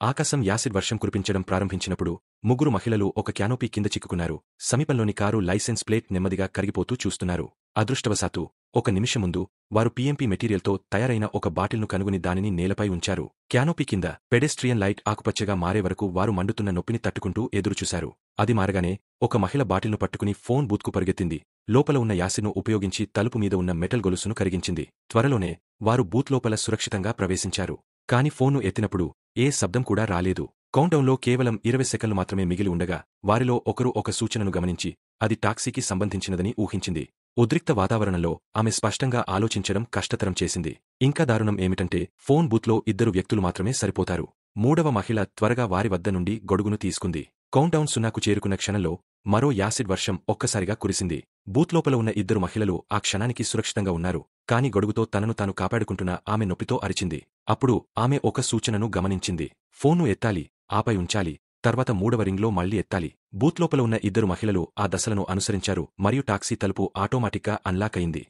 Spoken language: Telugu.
ఆకాశం యాసిడ్ వర్షం కురిపించడం ప్రారంభించినప్పుడు ముగ్గురు మహిళలు ఒక క్యానోపీ కింద చిక్కుకున్నారు. సమీపంలోని కారు లైసెన్స్ ప్లేట్ నెమ్మదిగా కరిగిపోతూ చూస్తున్నారు. అదృష్టవశాత్తు ఒక నిమిషం ముందు వారు పీఎంపీ మెటీరియల్తో తయారైన ఒక బాటిల్ను కనుగొని దానిని నేలపై ఉంచారు. క్యానోపీ కింద పెడెస్ట్రియన్ లైట్ ఆకుపచ్చగా మారే వరకు వారు మండుతున్న నొప్పిని తట్టుకుంటూ ఎదురుచూశారు. అది మారగానే ఒక మహిళ బాటిల్ను పట్టుకుని ఫోన్ బూత్కు పరుగెత్తింది. లోపల ఉన్న యాసిడ్ను ఉపయోగించి తలుపు మీద ఉన్న మెటల్ గొలుసును కరిగించింది. త్వరలోనే వారు బూత్ లోపల సురక్షితంగా ప్రవేశించారు. కాని ఫోన్ను ఎత్తినప్పుడు ఏ శబ్దం కూడా రాలేదు. కౌంటౌన్లో కేవలం 20 సెకన్లు మాత్రమే మిగిలి ఉండగా వారిలో ఒకరు ఒక సూచనను గమనించి అది టాక్సీకి సంబంధించినదని ఊహించింది. ఉద్రిక్త వాతావరణంలో ఆమె స్పష్టంగా ఆలోచించడం కష్టతరం చేసింది. ఇంకా దారుణం ఏమిటంటే ఫోన్ బూత్లో 2 వ్యక్తులు మాత్రమే సరిపోతారు. మూడవ మహిళ త్వరగా వారి వద్ద నుండి గొడుగును తీసుకుంది. కౌంటౌన్ 0కు చేరుకున్న క్షణంలో మరో యాసిడ్ వర్షం ఒక్కసారిగా కురిసింది. బూత్ లోపల ఉన్న 2 మహిళలు ఆ క్షణానికి సురక్షితంగా ఉన్నారు. కాని గొడుగుతో తనను తాను కాపాడుకుంటున్న ఆమె నొప్పితో అరిచింది. అప్పుడు ఆమె ఒక సూచనను గమనించింది. ఫోన్ను ఎత్తాలి, ఆపై ఉంచాలి, తర్వాత 3వ రింగ్లో మళ్లీ ఎత్తాలి. బూత్ లోపల ఉన్న 2 మహిళలు ఆ దశలను అనుసరించారు మరియు టాక్సీ తలుపు ఆటోమాటిక్గా అన్లాక్ అయింది.